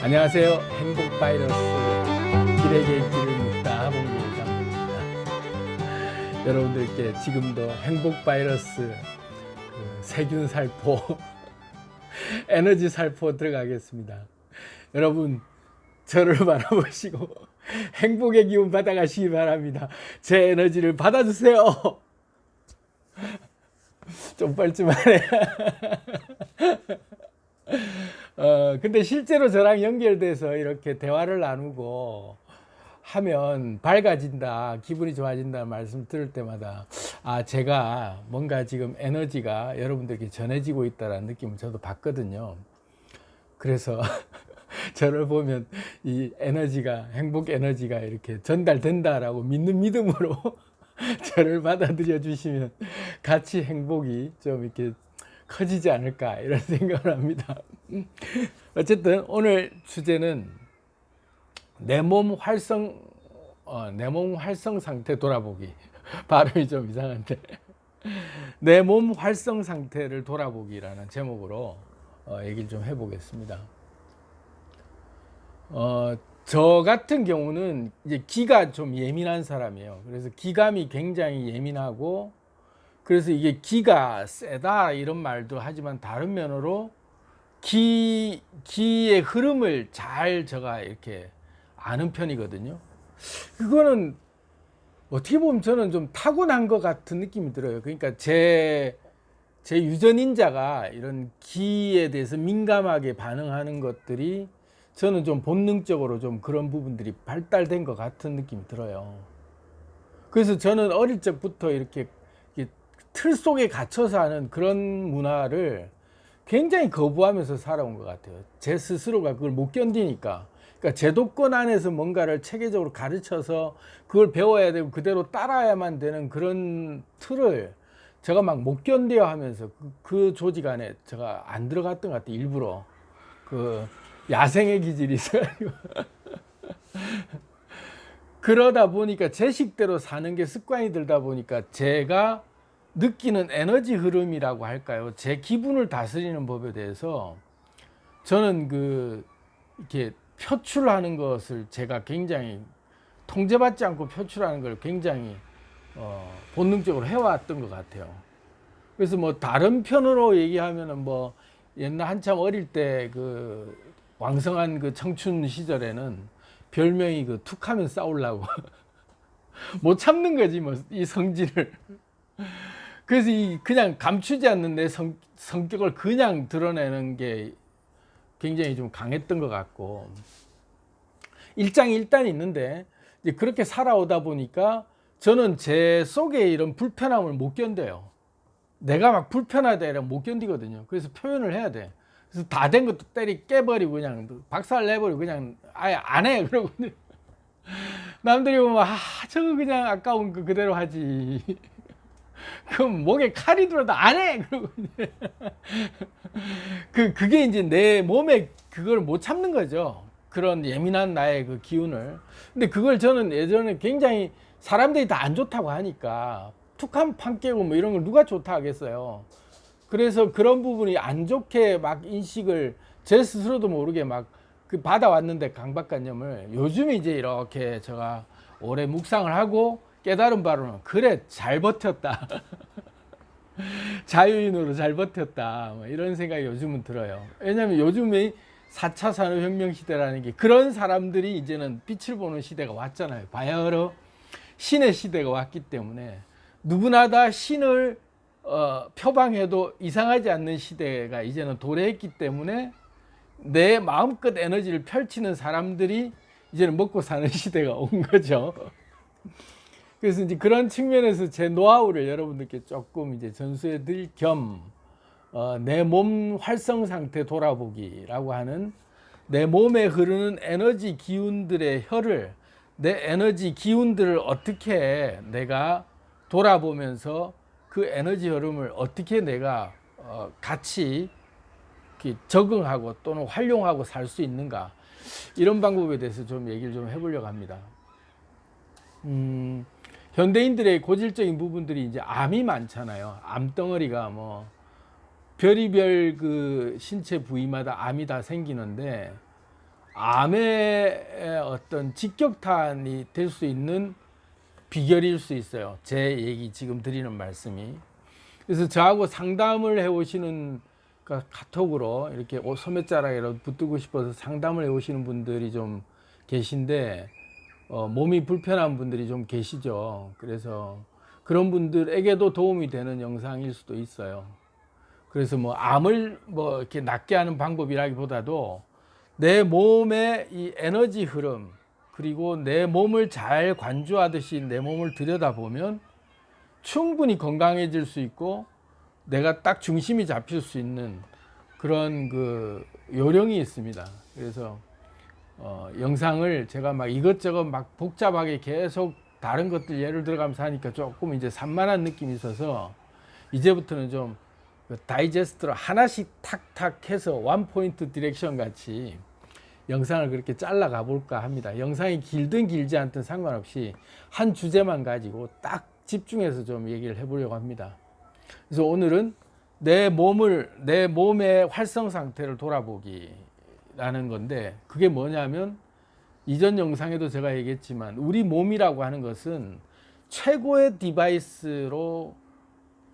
안녕하세요. 행복 바이러스 길에게 길을 묻다 하봉길 장로입니다. 여러분들께 지금도 행복 바이러스 세균 살포 에너지 살포 들어가겠습니다. 여러분 저를 바라보시고 행복의 기운 받아가시기 바랍니다. 제 에너지를 받아주세요. 좀 뻘쭘하네. 근데 실제로 저랑 연결돼서 이렇게 대화를 나누고 하면 밝아진다, 기분이 좋아진다는 말씀 들을 때마다 제가 뭔가 지금 에너지가 여러분들께 전해지고 있다는 느낌을 저도 받거든요. 그래서 저를 보면 이 에너지가, 행복 에너지가 이렇게 전달된다라고 믿는 믿음으로 저를 받아들여 주시면 같이 행복이 좀 이렇게 커지지 않을까 이런 생각을 합니다. 어쨌든 오늘 주제는 내 몸 활성 상태 돌아보기. 발음이 좀 이상한데 내 몸 활성 상태를 돌아보기라는 제목으로 얘기를 좀 해보겠습니다. 저 같은 경우는 이제 기가 좀 예민한 사람이에요. 그래서 기감이 굉장히 예민하고, 그래서 이게 기가 세다 이런 말도 하지만 다른 면으로 기의 흐름을 잘 제가 이렇게 아는 편이거든요. 그거는 어떻게 보면 저는 좀 타고난 것 같은 느낌이 들어요. 그러니까 제 유전인자가 이런 기에 대해서 민감하게 반응하는 것들이 저는 좀 본능적으로 좀 그런 부분들이 발달된 것 같은 느낌이 들어요. 그래서 저는 어릴 적부터 이렇게 틀 속에 갇혀서 하는 그런 문화를 굉장히 거부하면서 살아온 것 같아요. 제 스스로가 그걸 못 견디니까. 그러니까 제도권 안에서 뭔가를 체계적으로 가르쳐서 그걸 배워야 되고 그대로 따라야만 되는 그런 틀을 제가 막 못 견뎌 하면서 그 조직 안에 제가 안 들어갔던 것 같아요. 일부러. 그 야생의 기질이 있어가지고. 그러다 보니까 제 식대로 사는 게 습관이 들다 보니까 제가 느끼는 에너지 흐름이라고 할까요? 제 기분을 다스리는 법에 대해서 저는 이렇게 표출하는 것을 제가 굉장히 통제받지 않고 표출하는 걸 굉장히 본능적으로 해왔던 것 같아요. 그래서 뭐 다른 편으로 얘기하면은 뭐 옛날 한참 어릴 때 왕성한 청춘 시절에는 별명이 툭하면 싸우려고 못 참는 거지 뭐 이 성질을. 그래서 그냥 감추지 않는 내 성격을 그냥 드러내는 게 굉장히 좀 강했던 것 같고, 일장일단이 있는데 이제 그렇게 살아오다 보니까 저는 제 속에 이런 불편함을 못 견뎌요. 내가 막 불편하다 이러면 못 견디거든요. 그래서 표현을 해야 돼. 그래서 다 된 것도 깨버리고 그냥 박살 내버리고 그냥 아예 안 해. 그러고 남들이 보면 저거 그냥 아까운 거 그대로 하지. 그럼 목에 칼이 들어도 안 해. 그러고 그게 이제 내 몸에 그걸 못 참는 거죠. 그런 예민한 나의 그 기운을. 근데 그걸 저는 예전에 굉장히 사람들이 다 안 좋다고 하니까 툭하면 판 깨고 뭐 이런 걸 누가 좋다 하겠어요. 그래서 그런 부분이 안 좋게 막 인식을 제 스스로도 모르게 막 받아왔는데, 강박관념을 요즘 이제 이렇게 제가 오래 묵상을 하고 깨달은 바로는 그래 잘 버텼다. 자유인으로 잘 버텼다. 뭐 이런 생각이 요즘은 들어요. 왜냐하면 요즘에 4차 산업혁명 시대라는 게 그런 사람들이 이제는 빛을 보는 시대가 왔잖아요. 바야흐로 신의 시대가 왔기 때문에 누구나 다 신을 표방해도 이상하지 않는 시대가 이제는 도래했기 때문에 내 마음껏 에너지를 펼치는 사람들이 이제는 먹고 사는 시대가 온 거죠. 그래서 이제 그런 측면에서 제 노하우를 여러분들께 조금 이제 전수해 드릴 겸 내 몸 활성 상태 돌아보기라고 하는, 내 몸에 흐르는 에너지 기운들의 혈을, 내 에너지 기운들을 어떻게 내가 돌아보면서 그 에너지 흐름을 어떻게 내가 같이 적응하고 또는 활용하고 살 수 있는가, 이런 방법에 대해서 좀 얘기를 좀 해보려고 합니다. 현대인들의 고질적인 부분들이 이제 암이 많잖아요. 암덩어리가 뭐 별의별 신체 부위마다 암이 다 생기는데, 암의 어떤 직격탄이 될 수 있는 비결일 수 있어요. 제 얘기 지금 드리는 말씀이. 그래서 저하고 상담을 해오시는, 그러니까 카톡으로 이렇게 소매자락이라도 붙들고 싶어서 상담을 해오시는 분들이 좀 계신데, 몸이 불편한 분들이 좀 계시죠. 그래서 그런 분들에게도 도움이 되는 영상일 수도 있어요. 그래서 뭐 암을 뭐 이렇게 낫게 하는 방법이라기보다도 내 몸의 이 에너지 흐름, 그리고 내 몸을 잘 관주하듯이 내 몸을 들여다보면 충분히 건강해질 수 있고 내가 딱 중심이 잡힐 수 있는 그런 그 요령이 있습니다. 그래서 영상을 제가 막 이것저것 막 복잡하게 계속 다른 것들 예를 들어가면서 하니까 조금 이제 산만한 느낌이 있어서 이제부터는 좀 다이제스트로 하나씩 탁탁 해서 원 포인트 디렉션 같이 영상을 그렇게 잘라 가볼까 합니다. 영상이 길든 길지 않든 상관없이 한 주제만 가지고 딱 집중해서 좀 얘기를 해보려고 합니다. 그래서 오늘은 내 몸의 활성 상태를 돌아보기라는 건데, 그게 뭐냐면 이전 영상에도 제가 얘기했지만 우리 몸이라고 하는 것은 최고의 디바이스로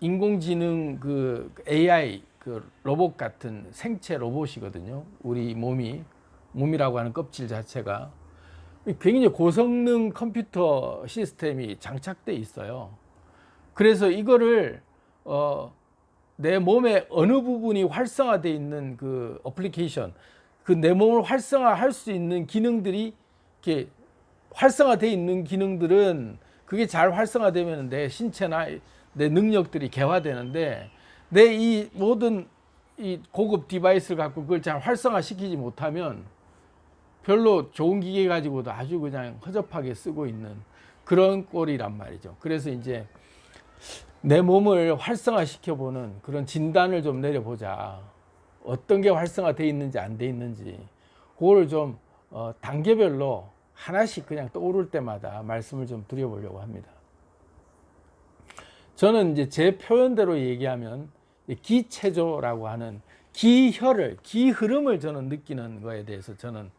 인공지능 그 AI 그 로봇 같은 생체 로봇이거든요. 우리 몸이라고 하는 껍질 자체가 굉장히 고성능 컴퓨터 시스템이 장착돼 있어요. 그래서 이거를 내 몸의 어느 부분이 활성화되어 있는 그 어플리케이션, 그 내 몸을 활성화할 수 있는 기능들이 이렇게 활성화되어 있는 기능들은 그게 잘 활성화되면 내 신체나 내 능력들이 개화되는데, 내 이 모든 이 고급 디바이스를 갖고 그걸 잘 활성화시키지 못하면 별로 좋은 기계 가지고도 아주 그냥 허접하게 쓰고 있는 그런 꼴이란 말이죠. 그래서 이제 내 몸을 활성화시켜보는 그런 진단을 좀 내려보자. 어떤 게 활성화되어 있는지 안 돼 있는지 그거를 좀 단계별로 하나씩 그냥 떠오를 때마다 말씀을 좀 드려보려고 합니다. 저는 이제 제 표현대로 얘기하면 기체조라고 하는 기 흐름을 저는 느끼는 거에 대해서 저는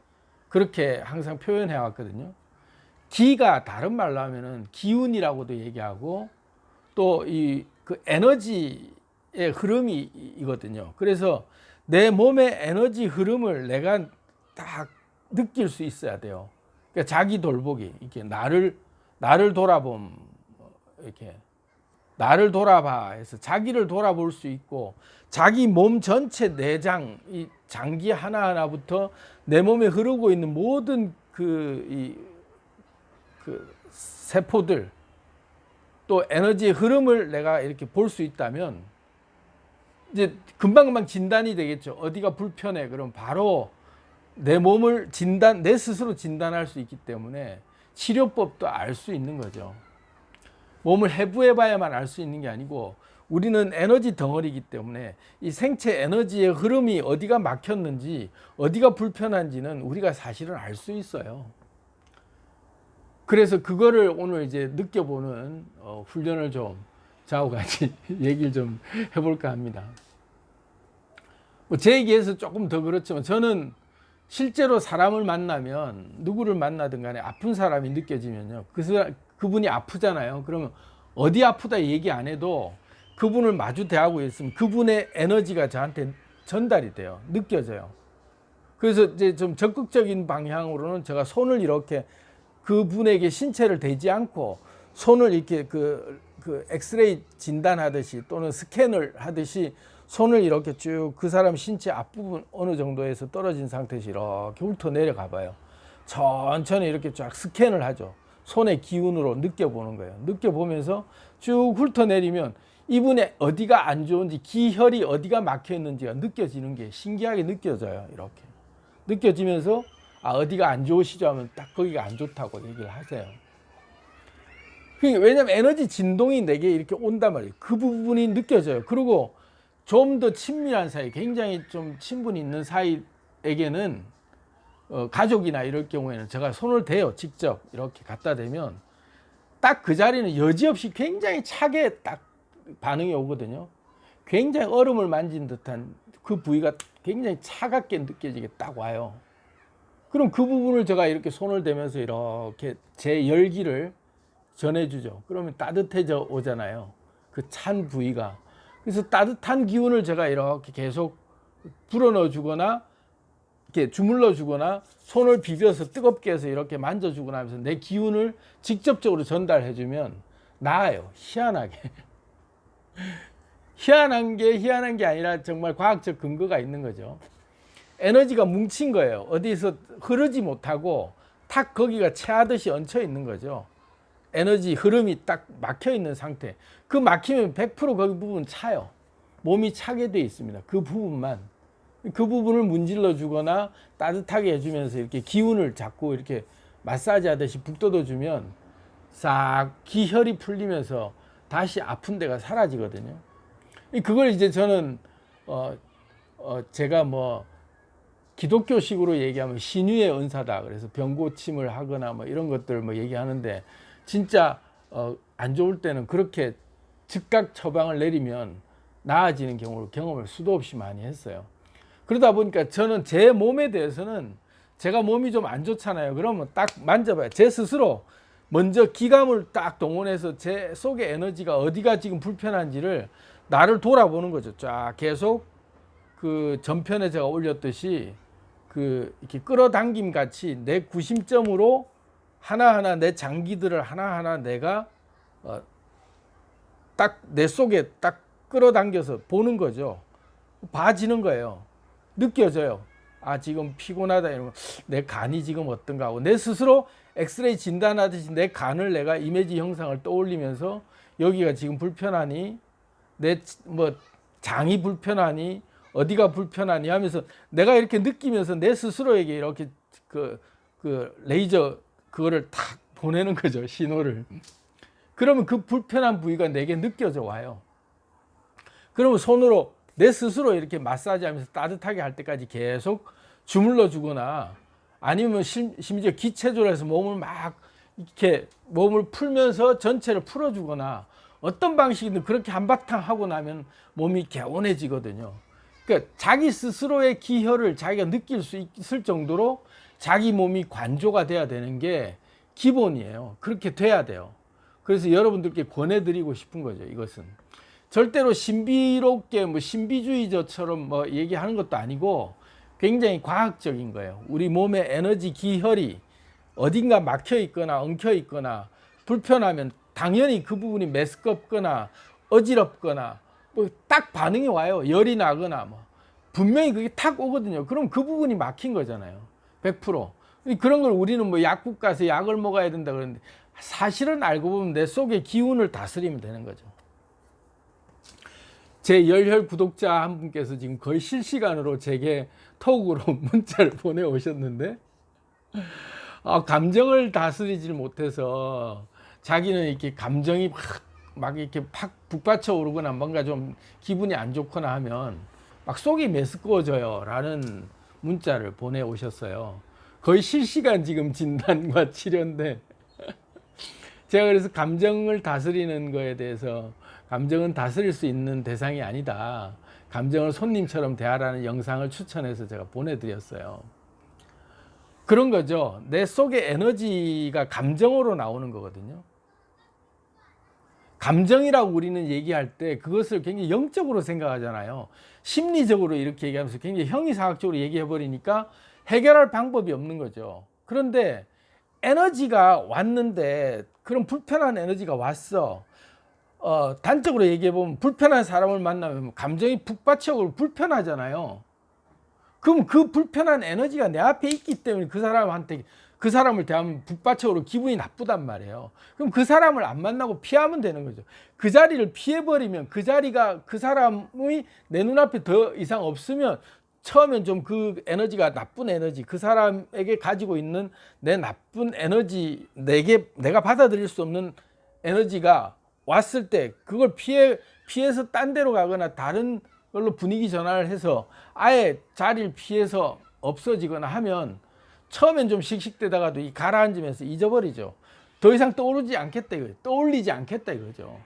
그렇게 항상 표현해 왔거든요. 기가 다른 말로 하면은 기운이라고도 얘기하고 또 이 그 에너지의 흐름이거든요. 그래서 내 몸의 에너지 흐름을 내가 딱 느낄 수 있어야 돼요. 그러니까 자기 돌보기, 이렇게 나를 돌아봄, 이렇게 나를 돌아봐 해서 자기를 돌아볼 수 있고, 자기 몸 전체 내장, 이 장기 하나하나부터 내 몸에 흐르고 있는 모든 그 세포들, 또 에너지의 흐름을 내가 이렇게 볼 수 있다면 이제 금방금방 진단이 되겠죠. 어디가 불편해. 그럼 바로 내 몸을 내 스스로 진단할 수 있기 때문에 치료법도 알 수 있는 거죠. 몸을 해부해 봐야만 알 수 있는 게 아니고, 우리는 에너지 덩어리이기 때문에 이 생체 에너지의 흐름이 어디가 막혔는지, 어디가 불편한지는 우리가 사실은 알 수 있어요. 그래서 그거를 오늘 이제 느껴보는 훈련을 좀 저하고 같이 얘기를 좀 해볼까 합니다. 제 얘기에서 조금 더 그렇지만, 저는 실제로 사람을 만나면, 누구를 만나든 간에 아픈 사람이 느껴지면요, 그분이 아프잖아요. 그러면 어디 아프다 얘기 안 해도 그분을 마주 대하고 있으면 그분의 에너지가 저한테 전달이 돼요. 느껴져요. 그래서 이제 좀 적극적인 방향으로는 제가 손을 이렇게 그분에게 신체를 대지 않고 손을 이렇게 그 엑스레이 진단하듯이 또는 스캔을 하듯이 손을 이렇게 쭉 그 사람 신체 앞부분 어느 정도에서 떨어진 상태에서 이렇게 훑어 내려가 봐요. 천천히 이렇게 쫙 스캔을 하죠. 손의 기운으로 느껴보는 거예요. 느껴보면서 쭉 훑어내리면 이분의 어디가 안 좋은지, 기혈이 어디가 막혀 있는지가 느껴지는 게 신기하게 느껴져요. 이렇게 느껴지면서 어디가 안 좋으시죠 하면 딱 거기가 안 좋다고 얘기를 하세요. 왜냐면 에너지 진동이 내게 이렇게 온단 말이에요. 그 부분이 느껴져요. 그리고 좀 더 친밀한 사이, 굉장히 좀 친분이 있는 사이에게는 가족이나 이럴 경우에는 제가 손을 대요. 직접 이렇게 갖다 대면 딱 그 자리는 여지없이 굉장히 차게 딱 반응이 오거든요. 굉장히 얼음을 만진 듯한 그 부위가 굉장히 차갑게 느껴지게 딱 와요. 그럼 그 부분을 제가 이렇게 손을 대면서 이렇게 제 열기를 전해주죠. 그러면 따뜻해져 오잖아요. 그 찬 부위가. 그래서 따뜻한 기운을 제가 이렇게 계속 불어넣어 주거나 이렇게 주물러 주거나 손을 비벼서 뜨겁게 해서 이렇게 만져 주거나 하면서 내 기운을 직접적으로 전달해 주면 나아요. 희한하게. 희한한 게 아니라 정말 과학적 근거가 있는 거죠. 에너지가 뭉친 거예요. 어디서 흐르지 못하고 탁 거기가 채하듯이 얹혀 있는 거죠. 에너지 흐름이 딱 막혀 있는 상태. 그 막히면 100% 거기 부분 차요. 몸이 차게 돼 있습니다. 그 부분만. 그 부분을 문질러 주거나 따뜻하게 해주면서 이렇게 기운을 자꾸 이렇게 마사지 하듯이 북돋워 주면 싹 기혈이 풀리면서 다시 아픈 데가 사라지거든요. 그걸 이제 저는 제가 뭐 기독교식으로 얘기하면 신유의 은사다. 그래서 병고침을 하거나 뭐 이런 것들 뭐 얘기하는데 진짜 안 좋을 때는 그렇게 즉각 처방을 내리면 나아지는 경우를 경험을 수도 없이 많이 했어요. 그러다 보니까 저는 제 몸에 대해서는 제가 몸이 좀 안 좋잖아요. 그러면 딱 만져봐요. 제 스스로 먼저 기감을 딱 동원해서 제 속의 에너지가 어디가 지금 불편한지를 나를 돌아보는 거죠. 쫙 계속 그 전편에 제가 올렸듯이 그 이렇게 끌어당김 같이 내 구심점으로 하나하나 내 장기들을 하나하나 내가 딱 내 속에 딱 끌어당겨서 보는 거죠. 봐지는 거예요. 느껴져요. 아, 지금 피곤하다 이런 거. 내 간이 지금 어떤가 하고 내 스스로 엑스레이 진단하듯이 내 간을 내가 이미지 형상을 떠올리면서 여기가 지금 불편하니 내 뭐 장이 불편하니 어디가 불편하니 하면서 내가 이렇게 느끼면서 내 스스로에게 이렇게 그 레이저 그거를 탁 보내는 거죠. 신호를. 그러면 그 불편한 부위가 내게 느껴져 와요. 그러면 손으로 내 스스로 이렇게 마사지 하면서 따뜻하게 할 때까지 계속 주물러 주거나 아니면 심지어 기체조로 해서 몸을 막 이렇게 몸을 풀면서 전체를 풀어 주거나 어떤 방식이든 그렇게 한바탕 하고 나면 몸이 개운해지거든요. 그러니까 자기 스스로의 기혈을 자기가 느낄 수 있을 정도로 자기 몸이 관조가 돼야 되는 게 기본이에요. 그렇게 돼야 돼요. 그래서 여러분들께 권해드리고 싶은 거죠. 이것은 절대로 신비롭게 뭐 신비주의자처럼 뭐 얘기하는 것도 아니고 굉장히 과학적인 거예요. 우리 몸의 에너지 기혈이 어딘가 막혀 있거나 엉켜 있거나 불편하면 당연히 그 부분이 메스껍거나 어지럽거나 뭐 딱 반응이 와요. 열이 나거나 뭐 분명히 그게 탁 오거든요. 그럼 그 부분이 막힌 거잖아요. 100%. 그런 걸 우리는 뭐 약국 가서 약을 먹어야 된다 그러는데 사실은 알고 보면 내 속의 기운을 다스리면 되는 거죠. 제 열혈 구독자 한 분께서 지금 거의 실시간으로 제게 톡으로 문자를 보내오셨는데 감정을 다스리질 못해서 자기는 이렇게 감정이 막 이렇게 팍 북받쳐 오르거나 뭔가 좀 기분이 안 좋거나 하면 막 속이 메스꺼워져요 라는 문자를 보내오셨어요. 거의 실시간 지금 진단과 치료인데 제가 그래서 감정을 다스리는 거에 대해서 감정은 다스릴 수 있는 대상이 아니다. 감정을 손님처럼 대하라는 영상을 추천해서 제가 보내드렸어요. 그런 거죠. 내 속의 에너지가 감정으로 나오는 거거든요. 감정이라고 우리는 얘기할 때 그것을 굉장히 영적으로 생각하잖아요. 심리적으로 이렇게 얘기하면서 굉장히 형이상학적으로 얘기해버리니까 해결할 방법이 없는 거죠. 그런데 에너지가 왔는데 그런 불편한 에너지가 왔어. 단적으로 얘기해보면 불편한 사람을 만나면 감정이 북받쳐오고 불편하잖아요. 그럼 그 불편한 에너지가 내 앞에 있기 때문에 그 사람한테 그 사람을 대하면 북받쳐오고 기분이 나쁘단 말이에요. 그럼 그 사람을 안 만나고 피하면 되는 거죠. 그 자리를 피해버리면 그 자리가 그 사람이 내 눈앞에 더 이상 없으면 처음엔 좀 그 에너지가 나쁜 에너지 그 사람에게 가지고 있는 내 나쁜 에너지 내가 받아들일 수 없는 에너지가 왔을 때 그걸 피해서 딴 데로 가거나 다른 걸로 분위기 전환을 해서 아예 자리를 피해서 없어지거나 하면 처음엔 좀 씩씩대다가도 이 가라앉으면서 잊어버리죠. 더 이상 떠오르지 않겠다 이거죠. 떠올리지 않겠다 이거죠.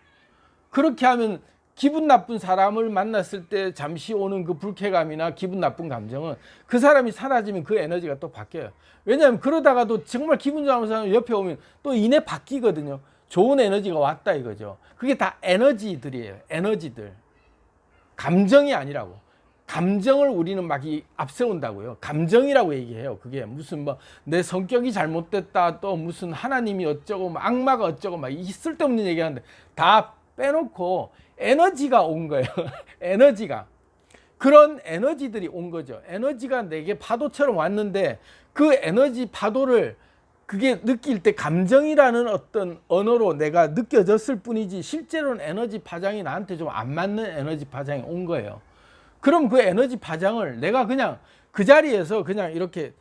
그렇게 하면 기분 나쁜 사람을 만났을 때 잠시 오는 그 불쾌감이나 기분 나쁜 감정은 그 사람이 사라지면 그 에너지가 또 바뀌어요. 왜냐하면 그러다가도 정말 기분 좋은 사람이 옆에 오면 또 이내 바뀌거든요. 좋은 에너지가 왔다 이거죠. 그게 다 에너지들이에요. 에너지들. 감정이 아니라고. 감정을 우리는 막 앞세운다고요. 감정이라고 얘기해요. 그게 무슨 뭐 내 성격이 잘못됐다, 또 무슨 하나님이 어쩌고 악마가 어쩌고 막 이 쓸데없는 얘기하는데 다 빼놓고 에너지가 온 거예요. 에너지가. 그런 에너지들이 온 거죠. 에너지가 내게 파도처럼 왔는데 그 에너지 파도를 그게 느낄 때 감정이라는 어떤 언어로 내가 느껴졌을 뿐이지 실제로는 에너지 파장이 나한테 좀 안 맞는 에너지 파장이 온 거예요. 그럼 그 에너지 파장을 내가 그냥 그 자리에서 그냥 이렇게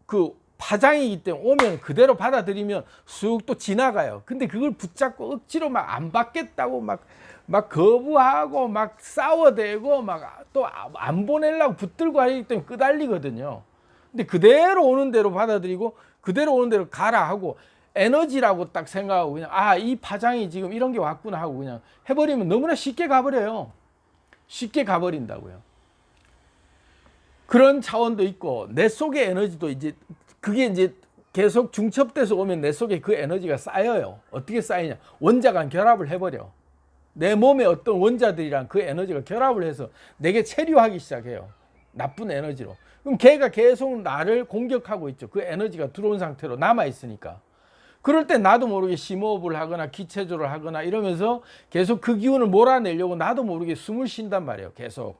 그 파장이기 때문에 오면 그대로 받아들이면 쑥 또 지나가요. 근데 그걸 붙잡고 억지로 막 안 받겠다고 막 거부하고 막 싸워대고 막 또 안 보내려고 붙들고 하기 때문에 끄달리거든요. 근데 그대로 오는 대로 받아들이고 그대로 오는 대로 가라 하고 에너지라고 딱 생각하고 그냥 이 파장이 지금 이런 게 왔구나 하고 그냥 해버리면 너무나 쉽게 가버려요. 쉽게 가버린다고요. 그런 차원도 있고 내 속의 에너지도 이제 그게 이제 계속 중첩돼서 오면 내 속에 그 에너지가 쌓여요. 어떻게 쌓이냐? 원자간 결합을 해버려. 내 몸의 어떤 원자들이랑 그 에너지가 결합을 해서 내게 체류하기 시작해요. 나쁜 에너지로. 그럼 걔가 계속 나를 공격하고 있죠. 그 에너지가 들어온 상태로 남아있으니까. 그럴 때 나도 모르게 심호흡을 하거나 기체조를 하거나 이러면서 계속 그 기운을 몰아내려고 나도 모르게 숨을 쉰단 말이에요. 계속.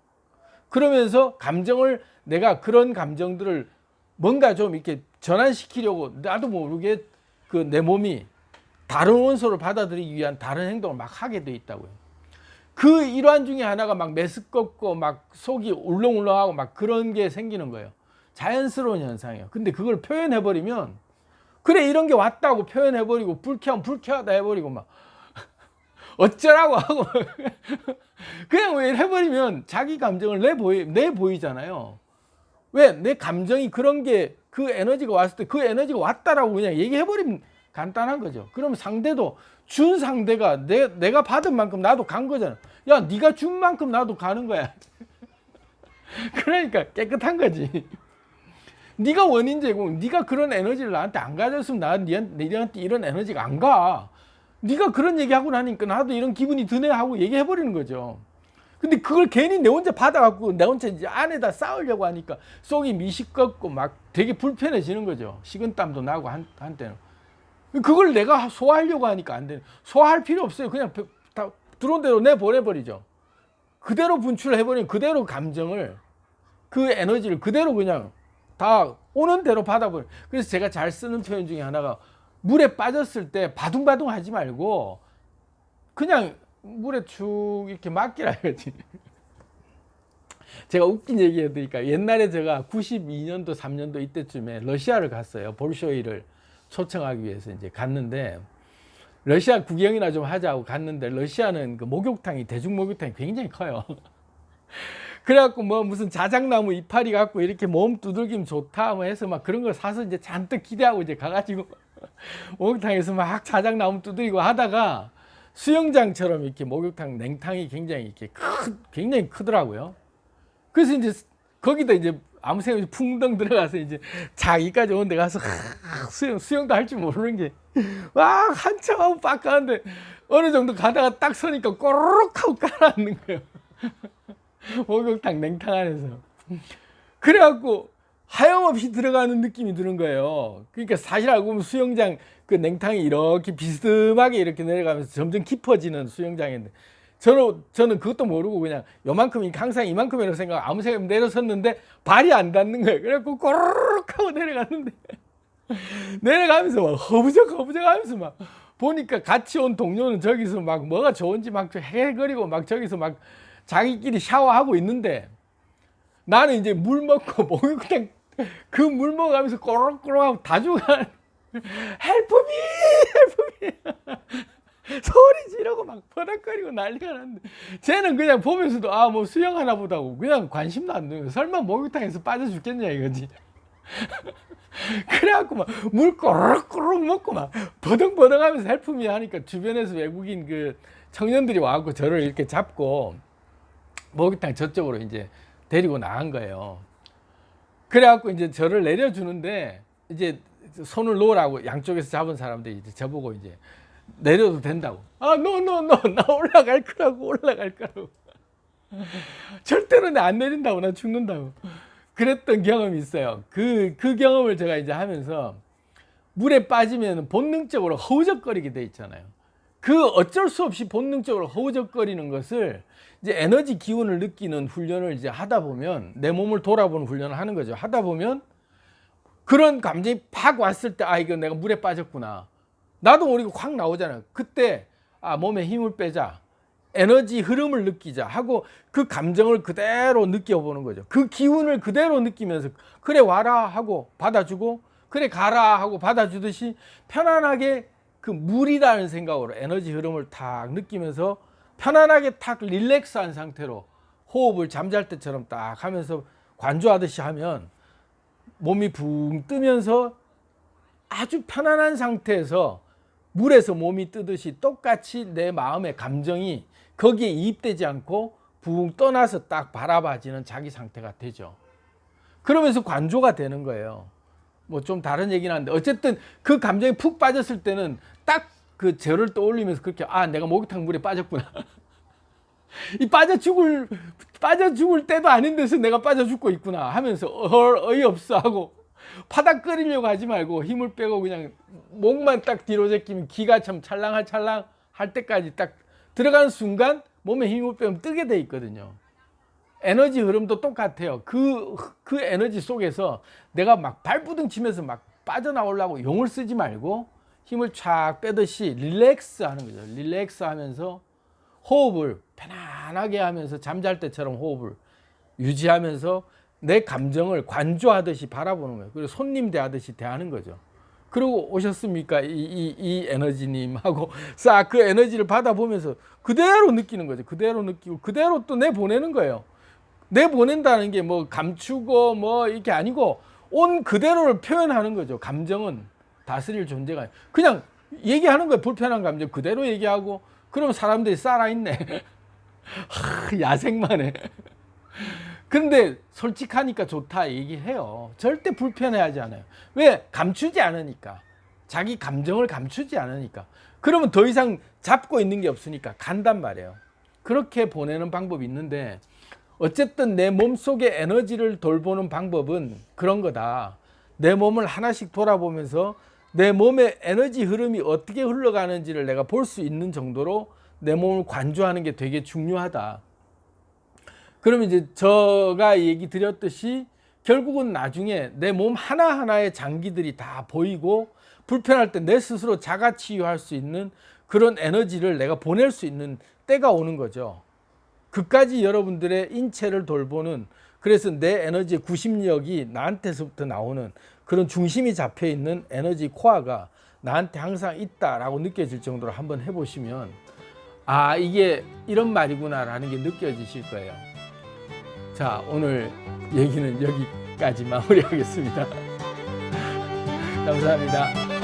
그러면서 감정을 내가 그런 감정들을 뭔가 좀 이렇게 전환시키려고 나도 모르게 그 내 몸이 다른 원소를 받아들이기 위한 다른 행동을 막 하게 돼 있다고요. 그 일환 중에 하나가 막 메스껍고 막 속이 울렁울렁하고 막 그런 게 생기는 거예요. 자연스러운 현상이에요. 근데 그걸 표현해버리면 그래 이런 게 왔다고 표현해버리고 불쾌하면 불쾌하다 해버리고 막 어쩌라고 하고 그냥 왜 해버리면 자기 감정을 내보이잖아요. 왜? 내 감정이 그런 게 그 에너지가 왔을 때 그 에너지가 왔다라고 그냥 얘기해버리면 간단한 거죠. 그러면 상대도 준 상대가 내가 받은 만큼 나도 간 거잖아. 야, 네가 준 만큼 나도 가는 거야. 그러니까 깨끗한 거지. 네가 원인 제공, 네가 그런 에너지를 나한테 안 가졌으면 니한테 이런 에너지가 안 가. 네가 그런 얘기하고 나니까 나도 이런 기분이 드네 하고 얘기해버리는 거죠. 근데 그걸 괜히 내 혼자 받아갖고 내 혼자 이제 안에다 쌓으려고 하니까 속이 미식겁고 막 되게 불편해지는 거죠. 식은땀도 나고 한때는. 그걸 내가 소화하려고 하니까 안 되는. 소화할 필요 없어요. 그냥 다 들어온 대로 내보내버리죠. 그대로 분출해버리면 그대로 감정을 그 에너지를 그대로 그냥 다 오는 대로 받아버려. 그래서 제가 잘 쓰는 표현 중에 하나가 물에 빠졌을 때 바둥바둥 하지 말고 그냥 물에 축 이렇게 맡기라 이거지. 제가 웃긴 얘기 해드릴까. 옛날에 제가 92년도 3년도 이때쯤에 러시아를 갔어요. 볼쇼이를 초청하기 위해서 이제 갔는데 러시아 구경이나 좀 하자고 갔는데 러시아는 그 목욕탕이 대중 목욕탕이 굉장히 커요. 그래갖고 뭐 무슨 자작나무 이파리 갖고 이렇게 몸 두들기면 좋다 뭐 해서 막 그런 걸 사서 이제 잔뜩 기대하고 이제 가가지고 목욕탕에서 막 자작나무 두들기고 하다가 수영장처럼 이렇게 목욕탕 냉탕이 굉장히 이렇게 굉장히 크더라고요. 그래서 이제 거기다 이제 아무 생각 없이 풍덩 들어가서 이제 자기까지 온 데 가서 수영도 할 줄 모르는 게 막 한참 하고 빡 가는데 어느 정도 가다가 딱 서니까 꼬르륵 하고 깔아앉는 거예요. 목욕탕 냉탕 안에서. 그래갖고 하염없이 들어가는 느낌이 드는 거예요. 그러니까 사실 알고 보면 수영장 그 냉탕이 이렇게 비스듬하게 이렇게 내려가면서 점점 깊어지는 수영장인데 저는 그것도 모르고 그냥 요만큼 항상 이만큼이라고 생각 아무 생각 없이 내려섰는데 발이 안 닿는 거예요. 그래갖고 꼬르륵 하고 내려갔는데 내려가면서 막 허부적 하면서 막 보니까 같이 온 동료는 저기서 막 뭐가 좋은지 막 해거리고 막 저기서 막 자기끼리 샤워하고 있는데 나는 이제 물 먹고 목욕탕 그 물 먹으면서 꼬르륵 하고 다 죽어가는 헬프미 소리 지르고 막 버럭거리고 난리가 났는데 쟤는 그냥 보면서도 뭐 수영하나 보다고 그냥 관심도 안 두는 거야. 설마 목욕탕에서 빠져 죽겠냐 이거지. 그래갖고 막 물 꼬르륵 먹고 막 버덩버덩하면서 헬프미 하니까 주변에서 외국인 그 청년들이 와갖고 저를 이렇게 잡고 목욕탕 저쪽으로 이제 데리고 나간 거예요. 그래갖고 이제 저를 내려주는데 이제 손을 놓으라고 양쪽에서 잡은 사람들이 이제 저보고 이제 내려도 된다고. 아, 나 올라갈 거라고. 절대로 내 안 내린다고. 나 죽는다고. 그랬던 경험이 있어요. 그 경험을 제가 이제 하면서 물에 빠지면 본능적으로 허우적거리게 돼 있잖아요. 그 어쩔 수 없이 본능적으로 허우적거리는 것을 이제 에너지 기운을 느끼는 훈련을 이제 하다 보면, 내 몸을 돌아보는 훈련을 하는 거죠. 하다 보면 그런 감정이 팍 왔을 때, 아, 이거 내가 물에 빠졌구나. 나도 모르게 확 나오잖아요. 그때, 아, 몸에 힘을 빼자. 에너지 흐름을 느끼자 하고 그 감정을 그대로 느껴보는 거죠. 그 기운을 그대로 느끼면서, 그래 와라 하고 받아주고, 그래 가라 하고 받아주듯이 편안하게 그 물이라는 생각으로 에너지 흐름을 탁 느끼면서 편안하게 탁 릴렉스한 상태로 호흡을 잠잘 때처럼 딱 하면서 관조하듯이 하면 몸이 붕 뜨면서 아주 편안한 상태에서 물에서 몸이 뜨듯이 똑같이 내 마음의 감정이 거기에 이입되지 않고 붕 떠나서 딱 바라봐지는 자기 상태가 되죠. 그러면서 관조가 되는 거예요. 뭐 좀 다른 얘기는 한데 어쨌든 그 감정이 푹 빠졌을 때는 딱 그 저를 떠올리면서 그렇게, 아, 내가 목욕탕 물에 빠졌구나. 이 빠져 죽을 때도 아닌 데서 내가 빠져 죽고 있구나 하면서 어이없어 하고 파닥거리려고 하지 말고 힘을 빼고 그냥 목만 딱 뒤로 제끼면 기가 참 찰랑할 때까지 딱 들어가는 순간 몸에 힘을 빼면 뜨게 돼 있거든요. 에너지 흐름도 똑같아요. 그 에너지 속에서 내가 막 발부둥 치면서 막 빠져나오려고 용을 쓰지 말고 힘을 쫙 빼듯이 릴렉스 하는 거죠. 릴렉스 하면서 호흡을 편안하게 하면서 잠잘 때처럼 호흡을 유지하면서 내 감정을 관조하듯이 바라보는 거예요. 그리고 손님 대하듯이 대하는 거죠. 그리고 오셨습니까? 이 에너지님하고 싹 그 에너지를 받아보면서 그대로 느끼는 거죠. 그대로 느끼고 그대로 또 내보내는 거예요. 내보낸다는 게 뭐 감추고 뭐 이게 아니고 온 그대로를 표현하는 거죠. 감정은 다스릴 존재가 그냥 얘기하는 거예요. 불편한 감정 그대로 얘기하고 그러면 사람들이 살아있네. 야생만 해. 그런데 솔직하니까 좋다 얘기해요. 절대 불편해하지 않아요. 왜? 감추지 않으니까. 자기 감정을 감추지 않으니까. 그러면 더 이상 잡고 있는 게 없으니까 간단 말이에요. 그렇게 보내는 방법이 있는데 어쨌든 내 몸속의 에너지를 돌보는 방법은 그런 거다. 내 몸을 하나씩 돌아보면서 내 몸의 에너지 흐름이 어떻게 흘러가는지를 내가 볼 수 있는 정도로 내 몸을 관조하는 게 되게 중요하다. 그러면 이제 제가 얘기 드렸듯이 결국은 나중에 내 몸 하나하나의 장기들이 다 보이고 불편할 때 내 스스로 자가치유할 수 있는 그런 에너지를 내가 보낼 수 있는 때가 오는 거죠. 그까지 여러분들의 인체를 돌보는, 그래서 내 에너지의 구심력이 나한테서부터 나오는 그런 중심이 잡혀있는 에너지 코어가 나한테 항상 있다라고 느껴질 정도로 한번 해보시면, 아, 이게 이런 말이구나 라는 게 느껴지실 거예요. 자, 오늘 얘기는 여기까지 마무리하겠습니다. 감사합니다.